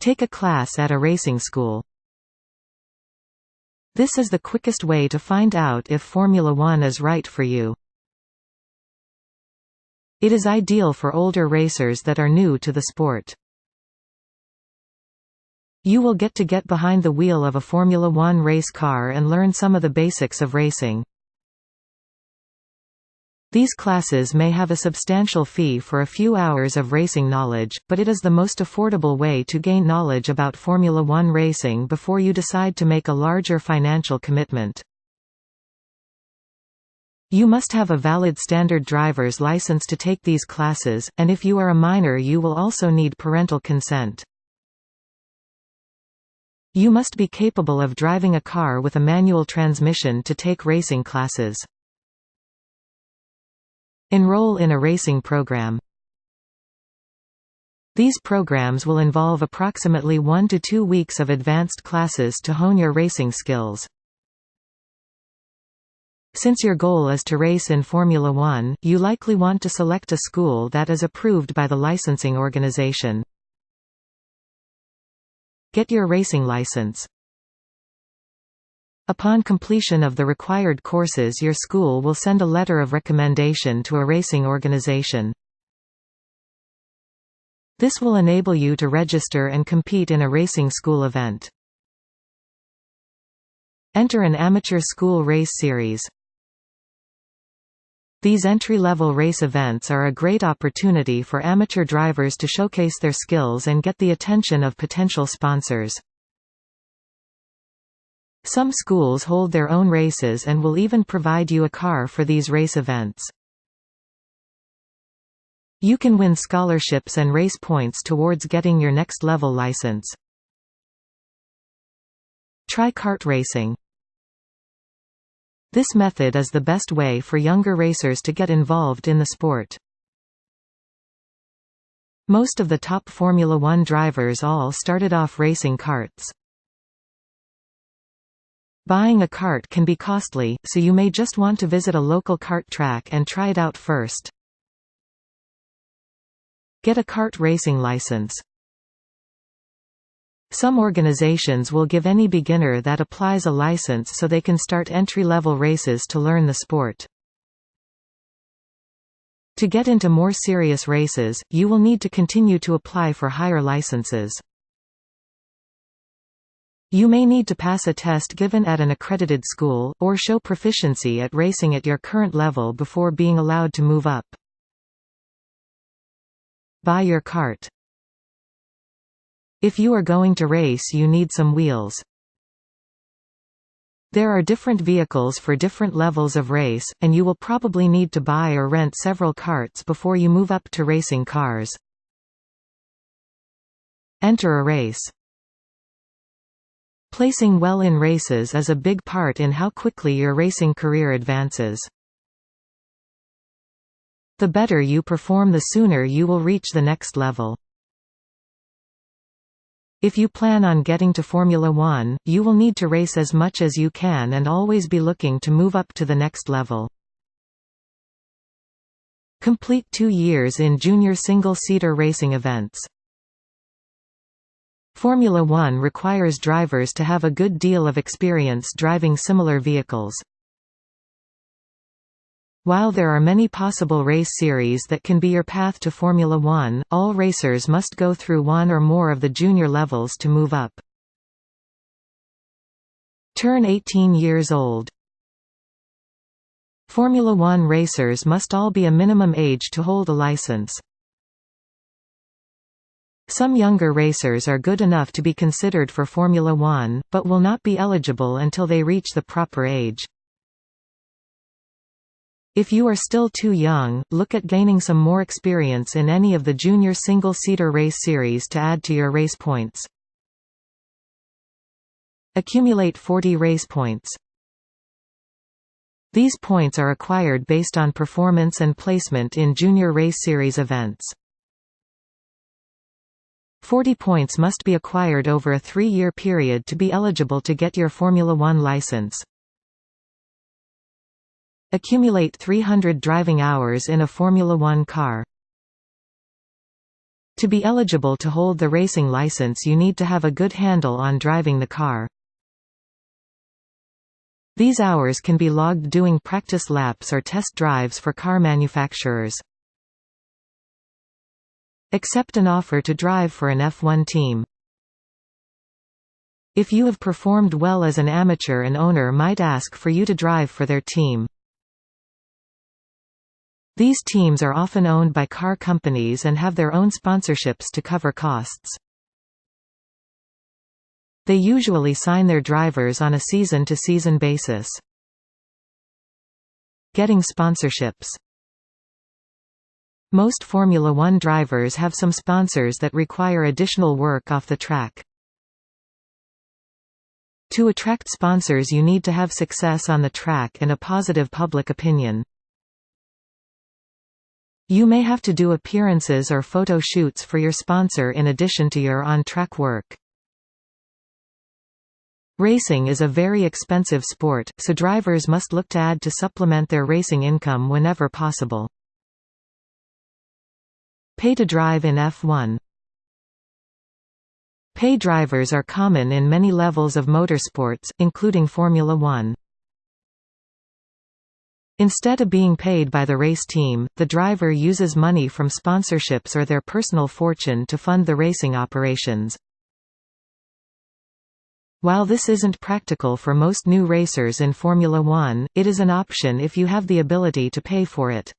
Take a class at a racing school. This is the quickest way to find out if Formula One is right for you. It is ideal for older racers that are new to the sport. You will get behind the wheel of a Formula One race car and learn some of the basics of racing. These classes may have a substantial fee for a few hours of racing knowledge, but it is the most affordable way to gain knowledge about Formula One racing before you decide to make a larger financial commitment. You must have a valid standard driver's license to take these classes, and if you are a minor you will also need parental consent. You must be capable of driving a car with a manual transmission to take racing classes. Enroll in a racing program. These programs will involve approximately 1 to 2 weeks of advanced classes to hone your racing skills. Since your goal is to race in Formula One, you likely want to select a school that is approved by the licensing organization. Get your racing license. Upon completion of the required courses, your school will send a letter of recommendation to a racing organization. This will enable you to register and compete in a racing school event. Enter an amateur school race series. These entry-level race events are a great opportunity for amateur drivers to showcase their skills and get the attention of potential sponsors. Some schools hold their own races and will even provide you a car for these race events. You can win scholarships and race points towards getting your next level license. Try kart racing. This method is the best way for younger racers to get involved in the sport. Most of the top Formula One drivers all started off racing karts. Buying a kart can be costly, so you may just want to visit a local kart track and try it out first. Get a kart racing license. Some organizations will give any beginner that applies a license so they can start entry-level races to learn the sport. To get into more serious races, you will need to continue to apply for higher licenses. You may need to pass a test given at an accredited school, or show proficiency at racing at your current level before being allowed to move up. Buy your kart. If you are going to race, you need some wheels. There are different vehicles for different levels of race, and you will probably need to buy or rent several karts before you move up to racing cars. Enter a race. Placing well in races is a big part in how quickly your racing career advances. The better you perform, the sooner you will reach the next level. If you plan on getting to Formula One, you will need to race as much as you can and always be looking to move up to the next level. Complete 2 years in junior single-seater racing events. Formula One requires drivers to have a good deal of experience driving similar vehicles. While there are many possible race series that can be your path to Formula One, all racers must go through one or more of the junior levels to move up. Turn 18 years old. Formula One racers must all be a minimum age to hold a license. Some younger racers are good enough to be considered for Formula One, but will not be eligible until they reach the proper age. If you are still too young, look at gaining some more experience in any of the junior single-seater race series to add to your race points. Accumulate 40 race points. These points are acquired based on performance and placement in junior race series events. 40 points must be acquired over a 3-year period to be eligible to get your Formula One license. Accumulate 300 driving hours in a Formula One car. To be eligible to hold the racing license, you need to have a good handle on driving the car. These hours can be logged doing practice laps or test drives for car manufacturers. Accept an offer to drive for an F1 team. If you have performed well as an amateur, an owner might ask for you to drive for their team. These teams are often owned by car companies and have their own sponsorships to cover costs. They usually sign their drivers on a season-to-season basis. Getting sponsorships. Most Formula One drivers have some sponsors that require additional work off the track. To attract sponsors, you need to have success on the track and a positive public opinion. You may have to do appearances or photo shoots for your sponsor in addition to your on-track work. Racing is a very expensive sport, so drivers must look to add to supplement their racing income whenever possible. Pay to drive in F1. Pay drivers are common in many levels of motorsports, including Formula One. Instead of being paid by the race team, the driver uses money from sponsorships or their personal fortune to fund the racing operations. While this isn't practical for most new racers in Formula One, it is an option if you have the ability to pay for it.